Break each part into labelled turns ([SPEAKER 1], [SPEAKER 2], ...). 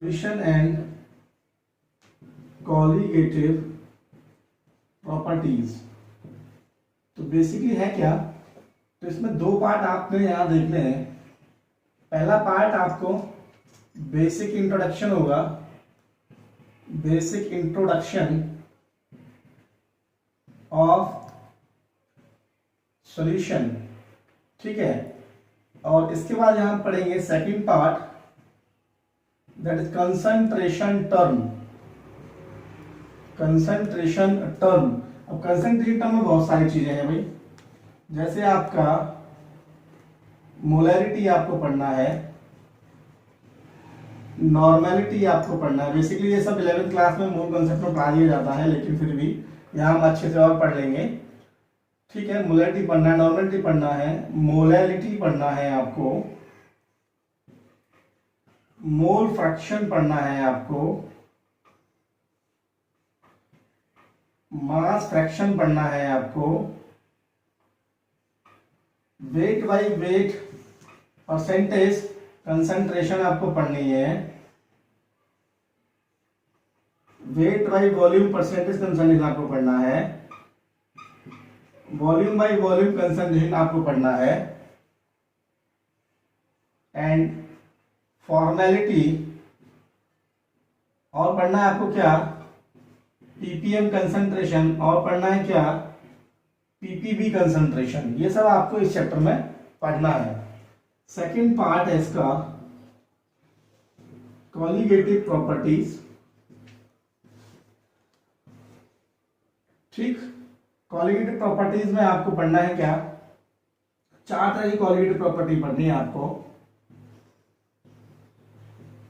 [SPEAKER 1] solution and colligative properties. तो basically है क्या, तो इसमें दो पार्ट आपने यहां देखने हैं। पहला पार्ट आपको बेसिक इंट्रोडक्शन होगा, बेसिक इंट्रोडक्शन ऑफ सॉल्यूशन, ठीक है। और इसके बाद यहां पढ़ेंगे second part, that is concentration term. Concentration term, अब कंसंट्रेशन टर्म में बहुत सारी चीजें हैं भाई, जैसे आपका मोलैरिटी आपको पढ़ना है, नॉर्मेलिटी आपको पढ़ना है। बेसिकली ये सब 11th क्लास में मूल कंसेप्ट में पढ़ा दिया जाता है, लेकिन फिर भी यहाँ हम अच्छे से और पढ़ लेंगे, ठीक है। मोलैरिटी पढ़ना है, नॉर्मेलिटी पढ़ना है, मोलैलिटी पढ़ना है आपको, मोल फ्रैक्शन पढ़ना है आपको, मास फ्रैक्शन पढ़ना है आपको, weight by weight percentage concentration आपको पढ़नी है, weight by volume percentage concentration आपको पढ़ना है, वॉल्यूम बाय वॉल्यूम कंसंट्रेशन आपको पढ़ना है, एंड फॉर्मेलिटी और पढ़ना है आपको क्या, पीपीएम कंसंट्रेशन, और पढ़ना है क्या, पीपीबी कंसंट्रेशन। ये सब आपको इस चैप्टर में पढ़ना है। सेकंड पार्ट है इसका कॉलिगेटिव प्रॉपर्टीज, ठीक। कॉलिगेटिव प्रॉपर्टीज में आपको पढ़ना है क्या, चार तरह की कॉलिगेटिव प्रॉपर्टी पढ़नी है आपको।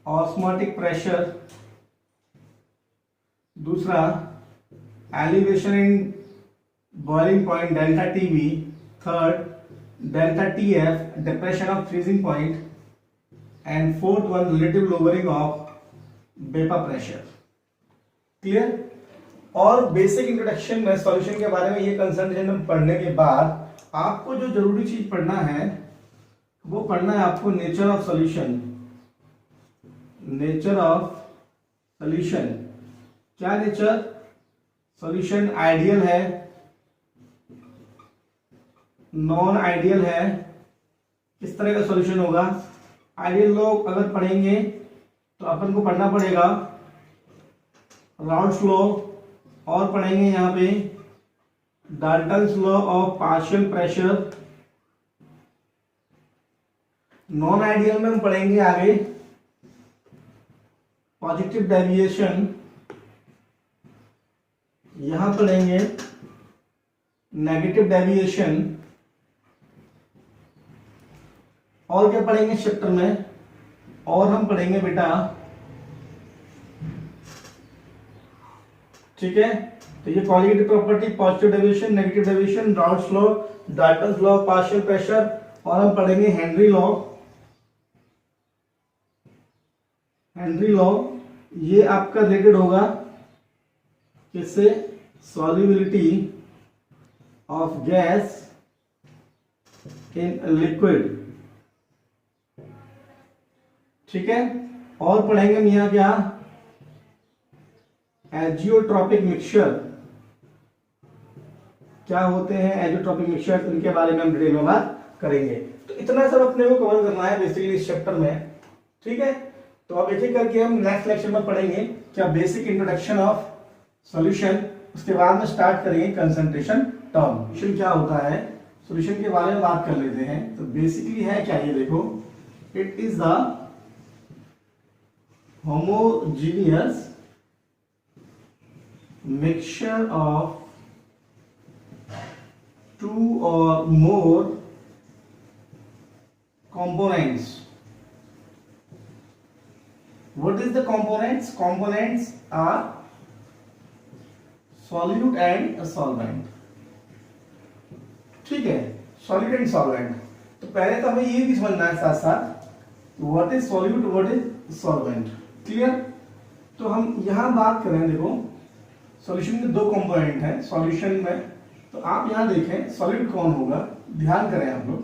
[SPEAKER 1] ऑस्मोटिक प्रेशर, दूसरा elevation in boiling point delta TB, third delta TF depression of freezing point, and fourth one relative lowering of vapour pressure. Clear. और बेसिक इंट्रोडक्शन में सॉल्यूशन के बारे में ये कंसंट्रेशन पढ़ने के बाद आपको जो जरूरी चीज पढ़ना है वो पढ़ना है आपको nature of solution. Nature of solution, क्या नेचर, सॉल्यूशन आइडियल है, नॉन आइडियल है, किस तरह का सॉल्यूशन होगा। आइडियल लोग अगर पढ़ेंगे तो अपन को पढ़ना पड़ेगा राउल्ट्स लॉ, और पढ़ेंगे यहां पे Dalton's law of partial pressure. Non ideal में हम पढ़ेंगे आगे पॉजिटिव डेविएशन, यहां पढ़ेंगे नेगेटिव डेविएशन, और क्या पढ़ेंगे इस चैप्टर में, और हम पढ़ेंगे बेटा, ठीक है। तो ये colligative property, positive deviation, negative deviation, Raoult's law, Dalton's law of partial pressure, और हम पढ़ेंगे हेनरी लॉ। हेनरी लॉ ये आपका रिलेटेड होगा किससे, solubility of gas in liquid, ठीक है। और पढ़ेंगे हम यहां क्या, एजियोट्रॉपिक मिक्सचर, क्या होते हैं एजियोट्रॉपिक मिक्सचर, इनके बारे में हम डिटेल में बात करेंगे। तो इतना सब अपने को कवर करना है बेसिकली इस चैप्टर में, ठीक है। तो अब एक एक करके हम नेक्स्ट लेक्चर में पढ़ेंगे क्या, बेसिक इंट्रोडक्शन ऑफ सॉल्यूशन, उसके बाद में स्टार्ट करेंगे कंसंट्रेशन टर्म। सॉल्यूशन क्या होता है, सॉल्यूशन के बारे में बात कर लेते हैं। तो बेसिकली है क्या, ये देखो, it is the homogeneous mixture of two or more components. What is the components? Components are solute and solvent, ठीक है, solute and solvent। तो पहले तो हमें ये भी समझना है साथ साथ what is solute, what is solvent, clear. तो हम यहां बात करें, देखो सॉल्यूशन में दो कंपोनेंट हैं सॉल्यूशन में, तो आप यहां देखें सॉलिड कौन होगा, ध्यान करें हम लोग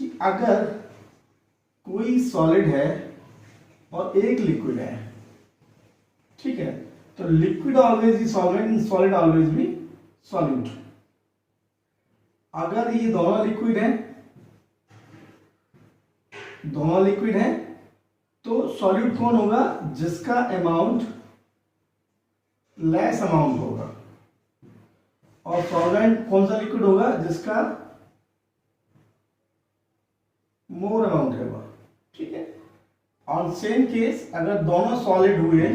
[SPEAKER 1] कि अगर कोई सॉलिड है और एक लिक्विड है, ठीक है। तो liquid always is solvent, solid always भी सॉल्यूट। अगर ये दोनों लिक्विड है, दोनों लिक्विड है, तो सॉल्यूट कौन होगा? जिसका अमाउंट लेस अमाउंट होगा। और सॉल्वेंट कौन सा लिक्विड होगा? जिसका मोर अमाउंट होगा, ठीक है। ऑन सेम केस अगर दोनों सॉलिड हुए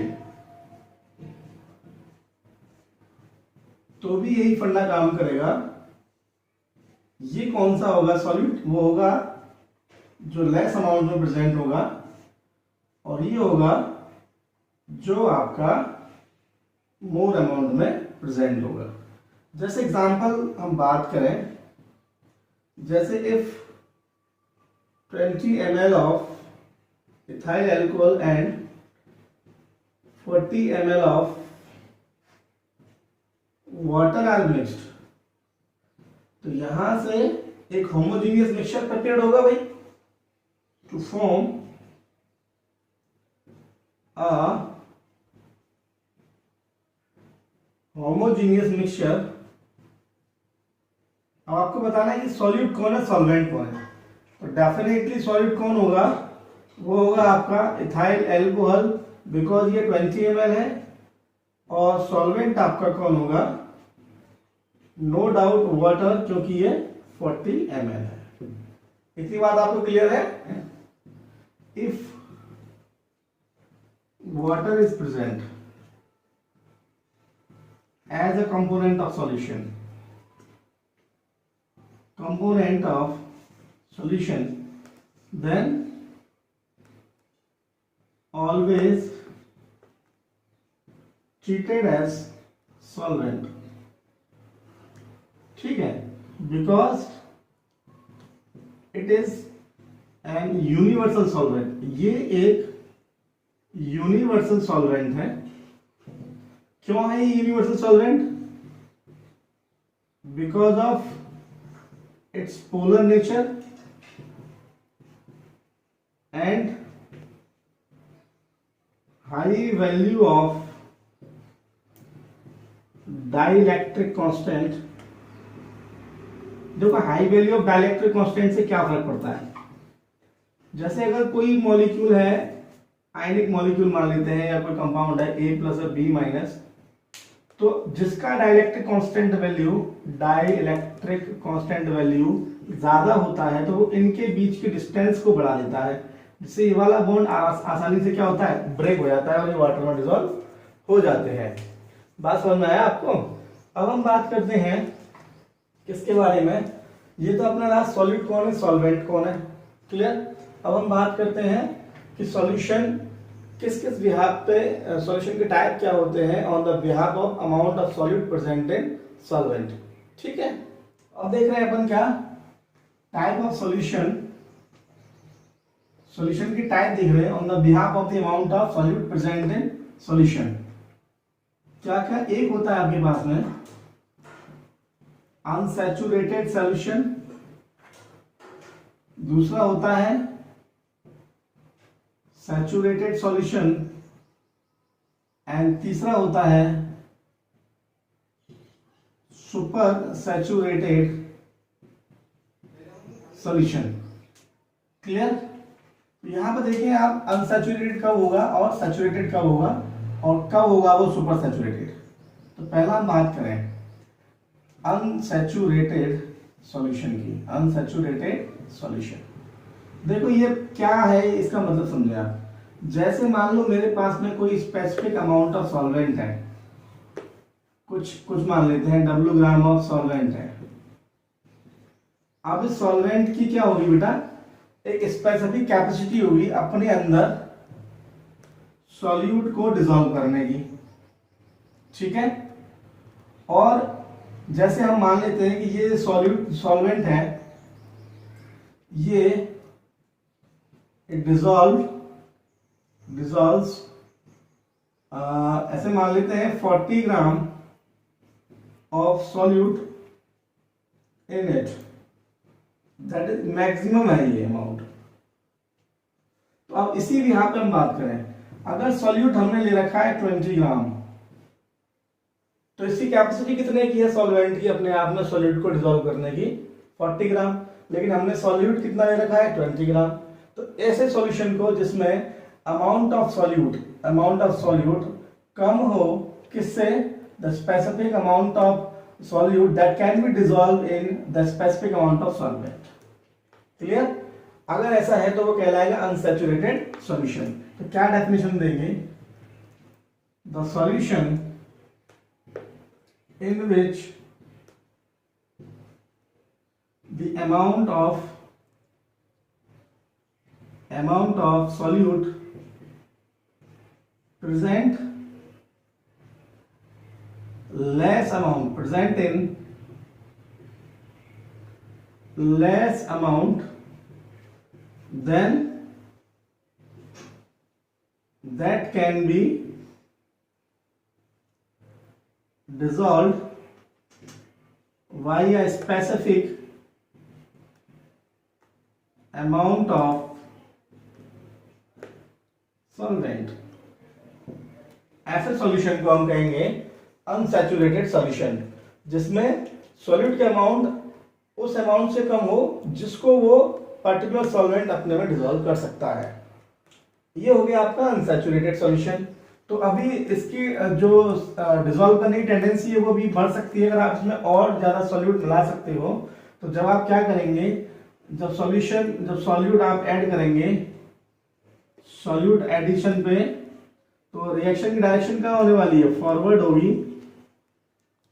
[SPEAKER 1] तो भी यही फंडा काम करेगा। ये कौन सा होगा सॉल्यूट? वो होगा जो लेस अमाउंट में प्रेजेंट होगा, और ये होगा जो आपका मोर अमाउंट में प्रेजेंट होगा। जैसे एग्जांपल हम बात करें, जैसे if 20 ml of ethyl alcohol and 40 ml of water are mixed, तो यहां से एक होमोजीनियस मिक्सचर प्रिपेयर्ड होगा भाई, to form a homogeneous mixture. अब आपको बताना है कि सॉल्यूट कौन है, सॉल्वेंट कौन है। तो डेफिनेटली सॉल्यूट कौन होगा? वो होगा आपका इथाइल एल्कोहल, बिकॉज ये 20 ml है। और सॉल्वेंट आपका कौन होगा? नो डाउट वाटर, क्योंकि ये 40 ml है। इतनी बात आपको क्लियर है? If water is present as a component of solution, then always treated as solvent, ठीक है, because it is an universal solvent। ये एक यूनिवर्सल सॉल्वेंट है। क्यों है ये universal solvent? Because of its polar nature and high value of dielectric constant. देखो high value of dielectric constant से क्या फर्क पड़ता है? जैसे अगर कोई मॉलिक्यूल है, आयनिक मॉलिक्यूल मान लेते हैं, या कोई कंपाउंड है A प्लस और B माइनस, तो जिसका डाइलेक्ट्रिक कांस्टेंट वैल्यू ज्यादा होता है, तो वो इनके बीच के डिस्टेंस को बढ़ा देता है, जिससे ये वाला बॉन्ड आसानी से क्या होता है? ब्रेक हो जाता है और ये वाटर में डिसॉल्व हो जाते हैं। बात समझ में आया आपको? अब हम बात करते हैं किसके बारे में? ये तो अपना रहा सॉल्यूट कौन है, सॉल्वेंट कौन है, क्लियर। अब हम बात करते हैं कि सॉल्यूशन किस किस बिहाफ पे, सॉल्यूशन के टाइप क्या होते हैं on the behalf of amount of solute present in solvent, ठीक है। अब देख रहे हैं अपन क्या टाइप ऑफ सॉल्यूशन, सॉल्यूशन की टाइप देख रहे हैं on the behalf of the amount of solute present in solution. क्या क्या? एक होता है आपके पास में अनसैचुरेटेड सॉल्यूशन, दूसरा होता है सैचुरेटेड सॉल्यूशन, एंड तीसरा होता है सुपर सैचुरेटेड सॉल्यूशन, क्लियर। यहां पर देखिए आप, अनसैचुरेटेड कब होगा और सैचुरेटेड कब होगा, और कब होगा वो सुपर सैचुरेटेड। तो पहला हम बात करें अनसैचुरेटेड सॉल्यूशन की। अनसैचुरेटेड सॉल्यूशन, देखो ये क्या है, इसका मतलब समझे आप। जैसे मान लो मेरे पास में कोई स्पेसिफिक अमाउंट ऑफ सॉल्वेंट है, कुछ मान लेते हैं W ग्राम ऑफ सॉल्वेंट है। अब इस सॉल्वेंट की क्या होगी बेटा? एक स्पेसिफिक कैपेसिटी होगी अपने अंदर सॉल्यूट को डिसॉल्व करने की, ठीक है। और जैसे हम मान लेते हैं कि ये सॉल्वेंट है, ये डिसॉल्व्स ऐसे मान लेते हैं 40 gram of solute in it, that is maximum है ये अमाउंट। तो अब इसी भी यहाँ पे हम बात करें, अगर सॉल्यूट हमने ले रखा है 20 ग्राम, तो इसकी कैपेसिटी कितने की है सॉल्वेंट की अपने आप में सॉल्यूट को डिसॉल्व करने की 40 ग्राम, लेकिन हमने सॉल्यूट कितना ले रखा है 20 ग्राम। तो ऐसे सॉल्यूशन को जिसमें अमाउंट ऑफ सॉल्यूट कम हो, किससे, the specific amount of solute that can be dissolve in the specific amount of solvent. Clear? अगर ऐसा है तो वो कहलाएगा अनसैचुरेटेड सॉल्यूशन। तो क्या डेफिनेशन देंगे, the solution in which the amount of solute present in less amount than that can be dissolved via a specific amount of solvent। ऐसे सॉल्यूशन को हम कहेंगे अनसैचुरेटेड सॉल्यूशन, जिसमें सॉल्यूट के अमाउंट उस अमाउंट से कम हो जिसको वो पर्टिकुलर सॉल्वेंट अपने में डिसॉल्व कर सकता है। ये हो गया आपका अनसैचुरेटेड सॉल्यूशन। तो अभी इसकी जो डिसॉल्व करने की टेंडेंसी है वो भी बढ़ सकती है अगर आप इसमें और ज्यादा सॉल्यूट मिला सकते हो। तो जब आप क्या करेंगे, जब सॉल्यूट आप ऐड करेंगे, सॉल्यूट एडिशन पे, तो रिएक्शन की डायरेक्शन क्या होने वाली है, फॉरवर्ड होगी,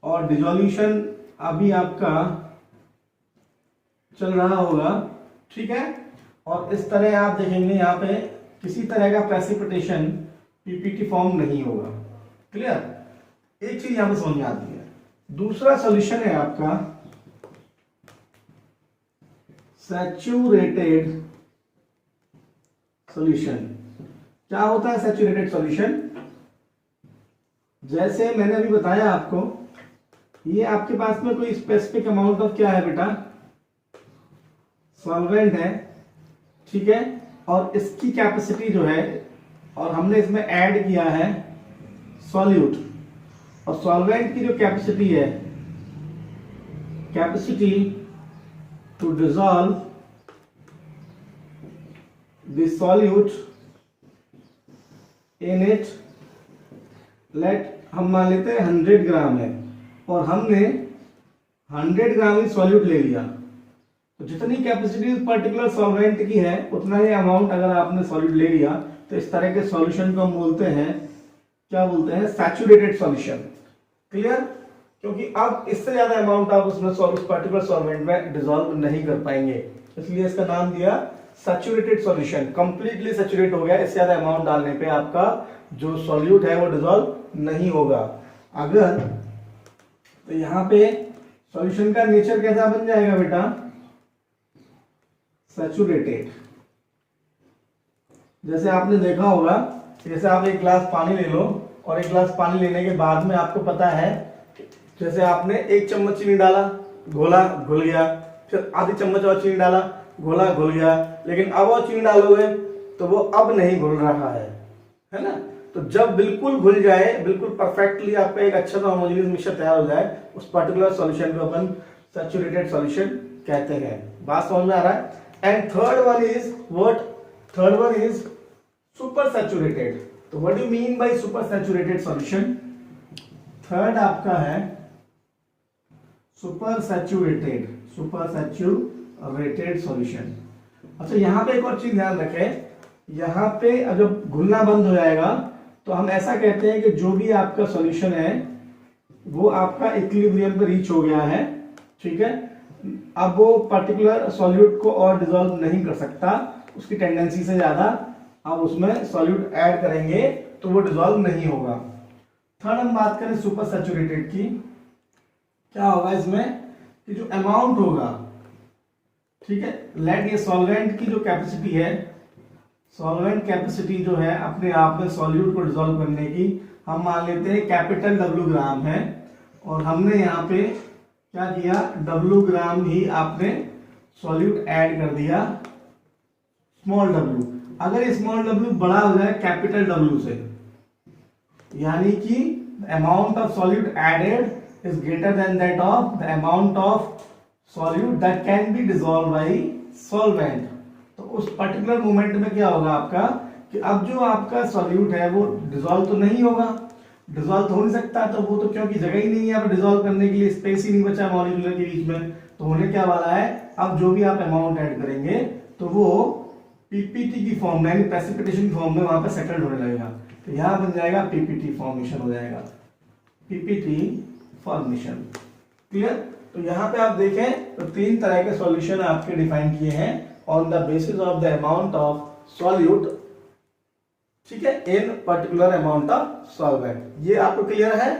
[SPEAKER 1] और डिसोल्यूशन अभी आपका चल रहा होगा, ठीक है। और इस तरह आप देखेंगे यहाँ पे किसी तरह का प्रेसिपिटेशन पीपीटी फॉर्म नहीं होगा। क्लियर? एक चीज यहां पे समझ में आती है। दूसरा सॉल्यूशन है आपका सैचुरेटेड सॉल्यूशन। क्या होता है सैचुरेटेड सॉल्यूशन? जैसे मैंने अभी बताया आपको, ये आपके पास में कोई स्पेसिफिक अमाउंट ऑफ क्या है बेटा, सॉल्वेंट है, ठीक है, और इसकी कैपेसिटी जो है, और हमने इसमें ऐड किया है सॉल्यूट, और सॉल्वेंट की जो कैपेसिटी है, capacity to dissolve the solute in it, let हम मान लेते हैं 100 ग्राम है, और हमने 100 ग्राम ही सॉल्यूट ले लिया, तो जितनी कैपेसिटी पर्टिकुलर सॉल्वेंट की है उतना ही अमाउंट अगर आपने सॉल्यूट ले लिया, तो इस तरह के सॉल्यूशन को हम बोलते हैं, क्या बोलते हैं, सैचुरेटेड सॉल्यूशन। क्लियर? क्योंकि अब इससे ज्यादा अमाउंट आप उसमें उस पर्टिकुलर सॉल्वेंट में डिसॉल्व नहीं कर पाएंगे, इसलिए इसका नाम दिया सैचुरेटेड सॉल्यूशन। कंप्लीटली सैचुरेट हो गया, इससे ज्यादा अमाउंट डालने पे आपका जो सॉल्यूट है वो डिसॉल्व नहीं होगा। अगर तो यहाँ पे सॉल्यूशन का नेचर कैसा बन जाएगा बेटा, सैचुरेटेड। जैसे आपने देखा होगा, जैसे आप एक गिलास पानी ले लो, और एक गिलास पानी लेने के बाद में आपको पता है, जैसे आपने 1 चम्मच चीनी डाला, घोला, घुल गया, फिर आधी चम्मच और चीनी डाला, घोला, घुल गया, लेकिन अब और चीनी डालोगे तो वो अब नहीं घुल रहा है ना। तो जब बिल्कुल घुल जाए, बिल्कुल परफेक्टली आपका एक अच्छा सा होमोजेनियस मिक्सचर तैयार हो जाए, उस पर्टिकुलर सॉल्यूशन को अपन सैचुरेटेड सॉल्यूशन कहते हैं। बात समझ में आ रहा है? And third one is what? Third one is super saturated. तो what do you mean by super saturated solution? Third आपका है सुपर सैचुरेटेड सॉल्यूशन। अच्छा, यहां पे एक और चीज ध्यान रखें, यहां पे जब घुलना बंद हो जाएगा तो हम ऐसा कहते हैं कि जो भी आपका सॉल्यूशन है वो आपका इक्विलिब्रियम पे रीच हो गया है, ठीक है। अब वो पर्टिकुलर सॉल्यूट को और डिसॉल्व नहीं कर सकता, उसकी टेंडेंसी से ज्यादा अब उसमें सॉल्यूट ऐड करेंगे तो वो डिसॉल्व नहीं होगा। थर्ड हम बात करें सुपर सैचुरेटेड की, क्या होगा इसमें कि जो अमाउंट होगा, ठीक है, लेट ये सॉल्वेंट की जो कैपेसिटी है, सॉल्वेंट कैपेसिटी जो है अपने आप में सॉल्यूट को डिसॉल्व करने की, हम मान लेते हैं कैपिटल W ग्राम है, और हमने यहाँ पे क्या किया, W ग्राम ही आपने सॉल्यूट ऐड कर दिया, स्मॉल w। अगर स्मॉल w बड़ा हो जाए कैपिटल W से, यानी कि amount of solute added is greater than that of the amount of solute that can be dissolve by solvent, तो उस पर्टिकुलर मोमेंट में क्या होगा आपका कि अब जो आपका सॉल्यूट है वो डिसॉल्व तो नहीं होगा, डिसॉल्व तो हो नहीं सकता, तो वो तो क्योंकि जगह ही नहीं है अब डिसॉल्व करने के लिए, स्पेस ही नहीं बचा मॉलिक्यूलर के बीच में, तो होने क्या वाला है, अब जो भी आप अमाउंट ऐड करेंगे तो वो पीपीटी की फॉर्म में यानी प्रेसिपिटेशन की फॉर्म में वहां पर सेटल्ड होने लगेगा, तो यहां बन जाएगा पीपीटी फॉर्मेशन हो जाएगा, पीपीटी फॉर्मेशन। क्लियर? तो यहाँ पे आप देखें तो तीन तरह के सॉल्यूशन आपके डिफाइन किए हैं on the basis of the amount of solute, ठीक है, इन पर्टिकुलर अमाउंट ऑफ सॉल्वेंट। ये आपको क्लियर है?